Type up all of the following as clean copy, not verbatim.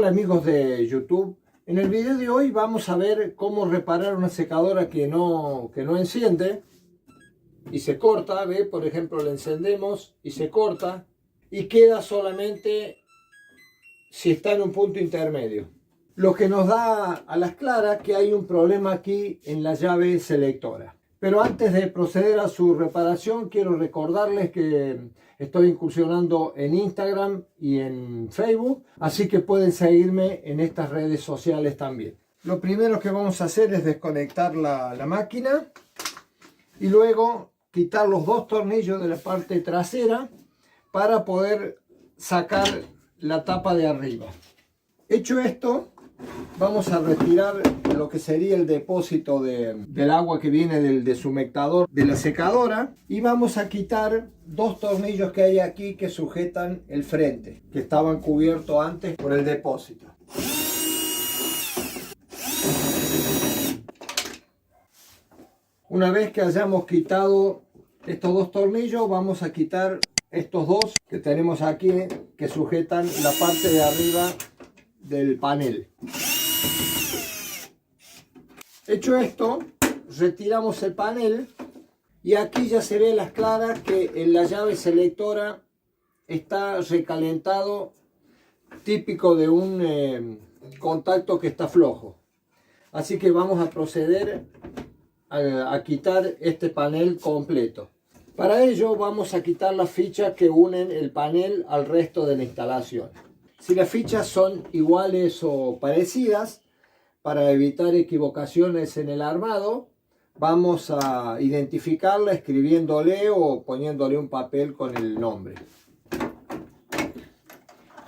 Hola amigos de YouTube, en el video de hoy vamos a ver cómo reparar una secadora que no enciende y se corta. ¿Ve? Por ejemplo, la encendemos y se corta y queda solamente si está en un punto intermedio, lo que nos da a las claras que hay un problema aquí en la llave selectora. Pero antes de proceder a su reparación, quiero recordarles que estoy incursionando en Instagram y en Facebook, así que pueden seguirme en estas redes sociales también. Lo primero que vamos a hacer es desconectar la máquina y luego quitar los dos tornillos de la parte trasera para poder sacar la tapa de arriba. Hecho esto, vamos a retirar lo que sería el depósito del agua que viene del deshumectador de la secadora, y vamos a quitar dos tornillos que hay aquí que sujetan el frente, que estaban cubiertos antes por el depósito. Una vez que hayamos quitado estos dos tornillos, vamos a quitar estos dos que tenemos aquí que sujetan la parte de arriba del panel. Hecho esto, retiramos el panel y aquí ya se ve a las claras que en la llave selectora está recalentado, típico de un contacto que está flojo. Así que vamos a proceder a quitar este panel completo. Para ello vamos a quitar las fichas que unen el panel al resto de la instalación. Si las fichas son iguales o parecidas, para evitar equivocaciones en el armado, vamos a identificarla escribiéndole o poniéndole un papel con el nombre.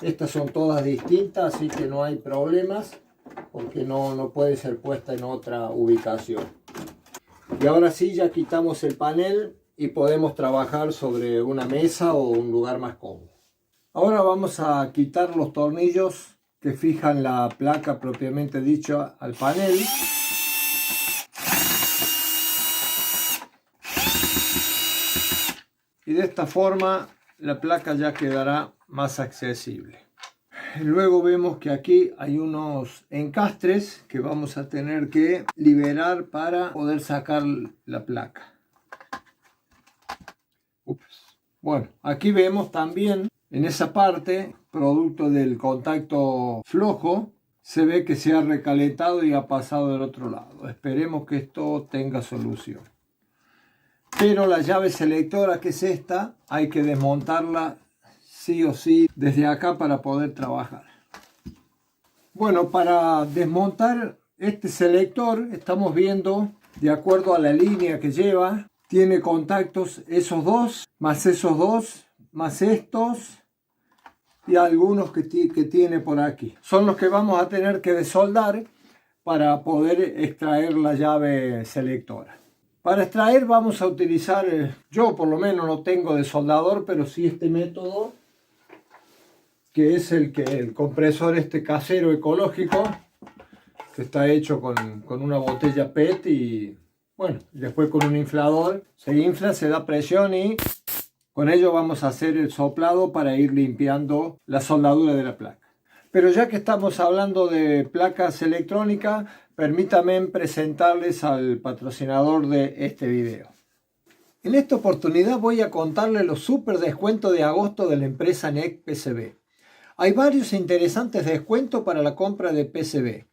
Estas son todas distintas, así que no hay problemas, porque no puede ser puesta en otra ubicación. Y ahora sí, ya quitamos el panel y podemos trabajar sobre una mesa o un lugar más cómodo. Ahora vamos a quitar los tornillos que fijan la placa propiamente dicha al panel. Y de esta forma la placa ya quedará más accesible. Luego vemos que aquí hay unos encastres que vamos a tener que liberar para poder sacar la placa. Bueno, aquí vemos también en esa parte, producto del contacto flojo, se ve que se ha recalentado y ha pasado del otro lado. Esperemos que esto tenga solución. Pero la llave selectora, que es esta, hay que desmontarla sí o sí desde acá para poder trabajar. Bueno, para desmontar este selector, estamos viendo, de acuerdo a la línea que lleva, tiene contactos esos dos, más estos y algunos que tiene por aquí. Son los que vamos a tener que desoldar para poder extraer la llave selectora. Para extraer vamos a utilizar, yo por lo menos no tengo desoldador, pero sí este método, que es el compresor este casero ecológico, que está hecho con una botella PET y bueno, después con un inflador se infla, se da presión y con ello vamos a hacer el soplado para ir limpiando la soldadura de la placa. Pero ya que estamos hablando de placas electrónicas, permítanme presentarles al patrocinador de este video. En esta oportunidad voy a contarles los super descuentos de agosto de la empresa NEC PCB. Hay varios interesantes descuentos para la compra de PCB.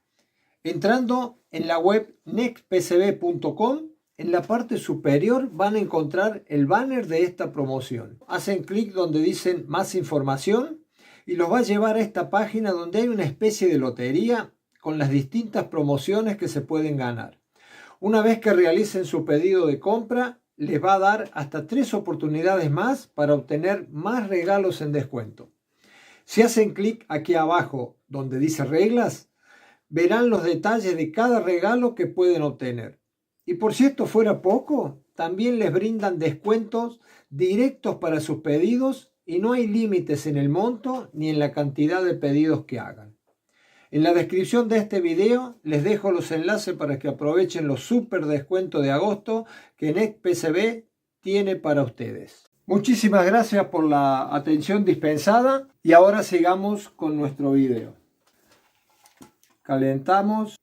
Entrando en la web necpcb.com, en la parte superior van a encontrar el banner de esta promoción. Hacen clic donde dicen más información y los va a llevar a esta página donde hay una especie de lotería con las distintas promociones que se pueden ganar. Una vez que realicen su pedido de compra, les va a dar hasta 3 oportunidades más para obtener más regalos en descuento. Si hacen clic aquí abajo donde dice reglas, verán los detalles de cada regalo que pueden obtener. Y por si esto fuera poco, también les brindan descuentos directos para sus pedidos y no hay límites en el monto ni en la cantidad de pedidos que hagan. En la descripción de este video les dejo los enlaces para que aprovechen los super descuentos de agosto que NEC PCB tiene para ustedes. Muchísimas gracias por la atención dispensada y ahora sigamos con nuestro video. calentamos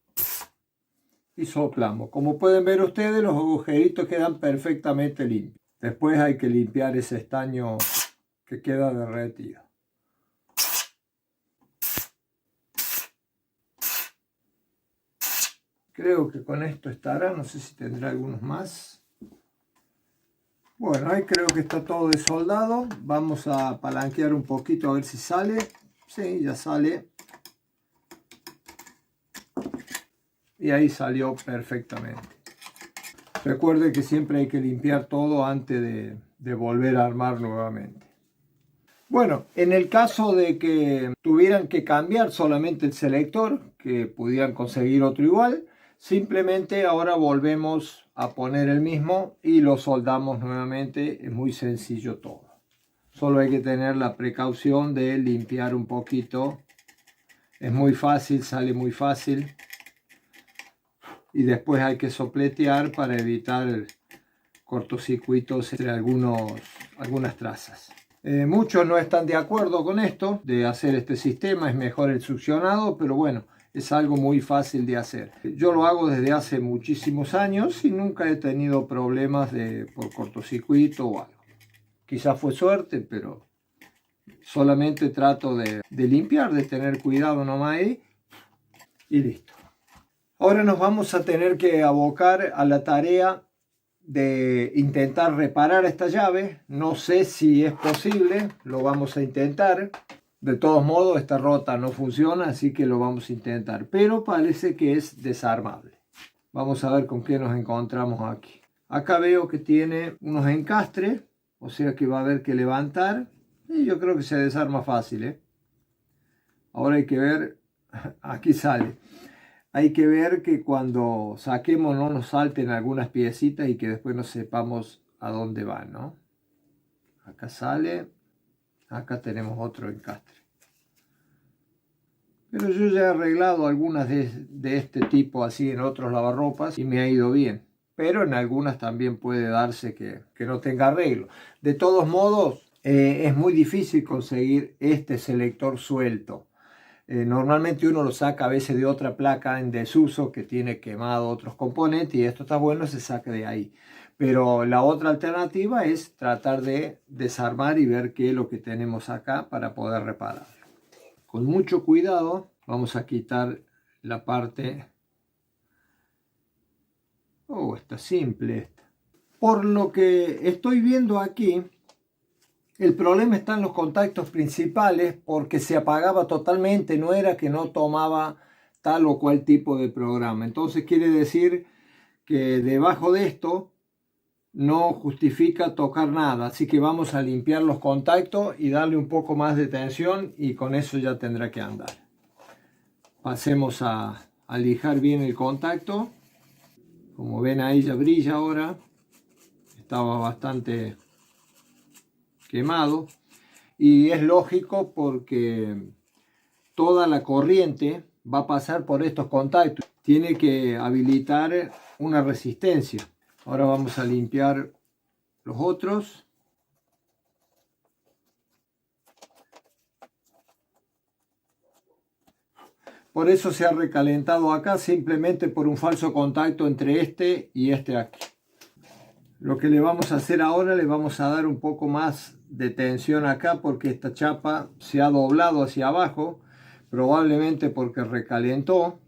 y soplamos. Como pueden ver ustedes, los agujeritos quedan perfectamente limpios. Después hay que limpiar ese estaño que queda derretido. Creo que con esto estará, no sé si tendrá algunos más. Bueno, ahí creo que está todo desoldado. Vamos a palanquear un poquito a ver si sale. Sí, ya sale. Y ahí salió perfectamente. Recuerde que siempre hay que limpiar todo antes de volver a armar nuevamente. Bueno, en el caso de que tuvieran que cambiar solamente el selector, que pudieran conseguir otro igual, simplemente ahora volvemos a poner el mismo y lo soldamos nuevamente. Es muy sencillo todo. Solo hay que tener la precaución de limpiar un poquito. Es muy fácil, sale muy fácil. Y después hay que sopletear para evitar cortocircuitos entre algunas trazas. Muchos no están de acuerdo con esto, de hacer este sistema, es mejor el succionado, pero bueno, es algo muy fácil de hacer. Yo lo hago desde hace muchísimos años y nunca he tenido problemas por cortocircuito o algo. Quizás fue suerte, pero solamente trato de limpiar, de tener cuidado nomás ahí y listo. Ahora nos vamos a tener que abocar a la tarea de intentar reparar esta llave. No sé si es posible, lo vamos a intentar. De todos modos, esta rota no funciona, así que lo vamos a intentar. Pero parece que es desarmable. Vamos a ver con qué nos encontramos aquí. Acá veo que tiene unos encastres, o sea que va a haber que levantar. Y yo creo que se desarma fácil, ¿eh? Ahora hay que ver, aquí sale. Hay que ver que cuando saquemos no nos salten algunas piecitas y que después no sepamos a dónde van, ¿no? Acá sale, acá tenemos otro encastre. Pero yo ya he arreglado algunas de este tipo así en otros lavarropas y me ha ido bien. Pero en algunas también puede darse que no tenga arreglo. De todos modos, es muy difícil conseguir este selector suelto. Normalmente uno lo saca a veces de otra placa en desuso que tiene quemado otros componentes y esto está bueno, se saca de ahí. Pero la otra alternativa es tratar de desarmar y ver qué es lo que tenemos acá para poder repararlo. Con mucho cuidado vamos a quitar la parte... Oh, está simple esta. Por lo que estoy viendo aquí, el problema está en los contactos principales porque se apagaba totalmente, no era que no tomaba tal o cual tipo de programa. Entonces quiere decir que debajo de esto no justifica tocar nada. Así que vamos a limpiar los contactos y darle un poco más de tensión y con eso ya tendrá que andar. Pasemos a lijar bien el contacto. Como ven ahí ya brilla ahora. Estaba bastante quemado y es lógico porque toda la corriente va a pasar por estos contactos, tiene que habilitar una resistencia. Ahora vamos a limpiar los otros. Por eso se ha recalentado acá, simplemente por un falso contacto entre este y este aquí. Lo que le vamos a hacer ahora, le vamos a dar un poco más de tensión acá porque esta chapa se ha doblado hacia abajo, probablemente porque recalentó,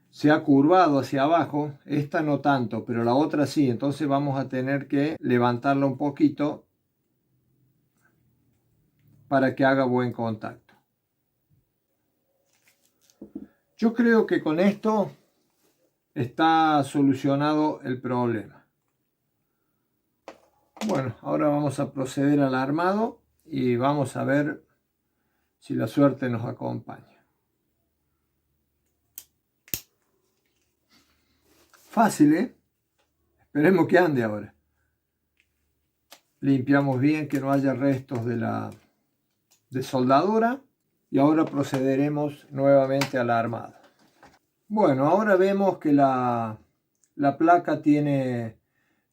se ha curvado hacia abajo, esta no tanto, pero la otra sí, entonces vamos a tener que levantarla un poquito para que haga buen contacto. Yo creo que con esto está solucionado el problema. Bueno, ahora vamos a proceder al armado y vamos a ver si la suerte nos acompaña. Fácil, ¿eh? Esperemos que ande ahora. Limpiamos bien, que no haya restos de soldadura y ahora procederemos nuevamente al armado. Bueno, ahora vemos que la placa tiene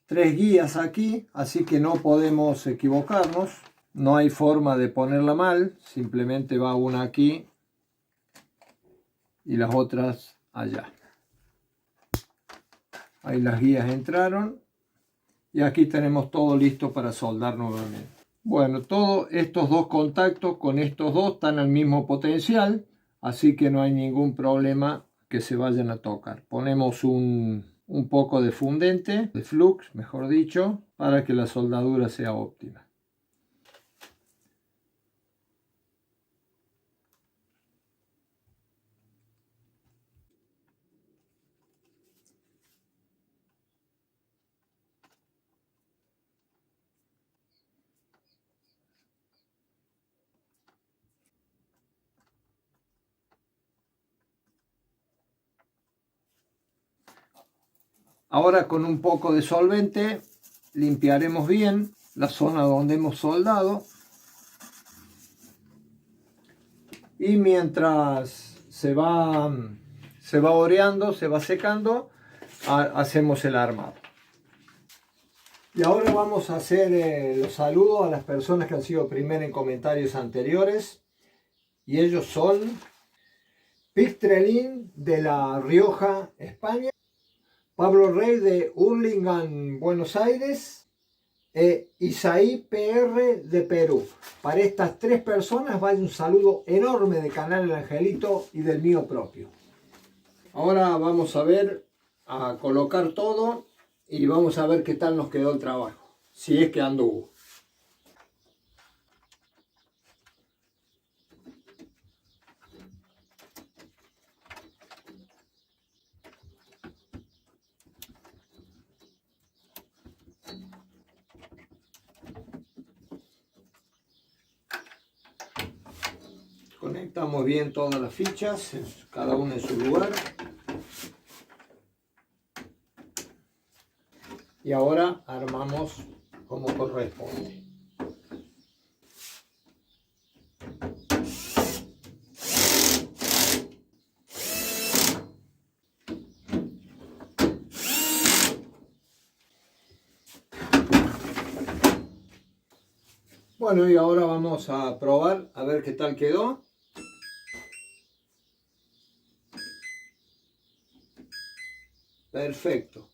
3 guías aquí, así que no podemos equivocarnos. No hay forma de ponerla mal, simplemente va una aquí y las otras allá. Ahí las guías entraron y aquí tenemos todo listo para soldar nuevamente. Bueno, todos estos dos contactos con estos dos están al mismo potencial, así que no hay ningún problema que se vayan a tocar. Ponemos un poco de fundente, de flux, mejor dicho, para que la soldadura sea óptima. Ahora con un poco de solvente limpiaremos bien la zona donde hemos soldado y mientras se va oreando, se va secando, hacemos el armado. Y ahora vamos a hacer los saludos a las personas que han sido primero en comentarios anteriores, y ellos son Pictrelín de La Rioja, España, Pablo Rey de Hurlingham, Buenos Aires, e Isaí PR de Perú. Para estas tres personas va un saludo enorme de Canal El Angelito y del mío propio. Ahora vamos a colocar todo y vamos a ver qué tal nos quedó el trabajo, si es que anduvo. Conectamos bien todas las fichas, cada una en su lugar. Y ahora armamos como corresponde. Bueno, y ahora vamos a probar a ver qué tal quedó. Perfecto.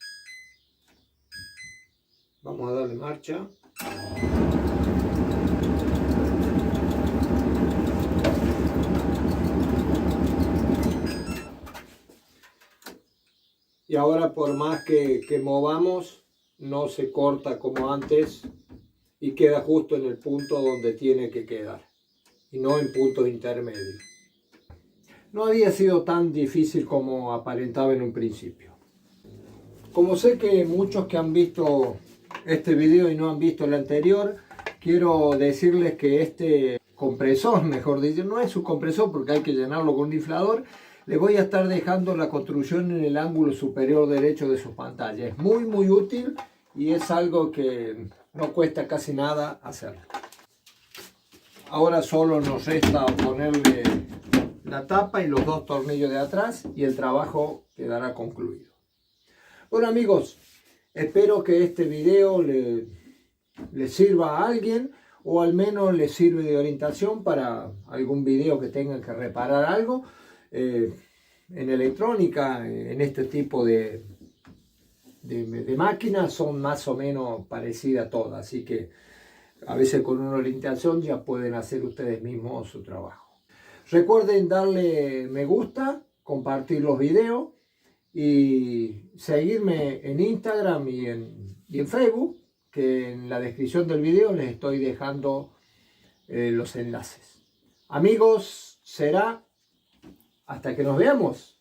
Vamos a darle marcha. Y ahora por más que movamos, no se corta como antes y queda justo en el punto donde tiene que quedar y no en puntos intermedios. No había sido tan difícil como aparentaba en un principio. Como sé que muchos que han visto este video y no han visto el anterior, quiero decirles que este compresor, mejor dicho, no es un compresor porque hay que llenarlo con un inflador. Les voy a estar dejando la construcción en el ángulo superior derecho de su pantalla. Es muy útil y es algo que no cuesta casi nada hacerlo. Ahora solo nos resta ponerle la tapa y los dos tornillos de atrás y el trabajo quedará concluido. Bueno amigos, espero que este video le sirva a alguien o al menos le sirve de orientación para algún video que tengan que reparar algo en electrónica. En este tipo de máquinas son más o menos parecidas todas, así que a veces con una orientación ya pueden hacer ustedes mismos su trabajo. Recuerden darle me gusta, compartir los videos y seguirme en Instagram y en Facebook, que en la descripción del video les estoy dejando los enlaces. Amigos, será hasta que nos veamos.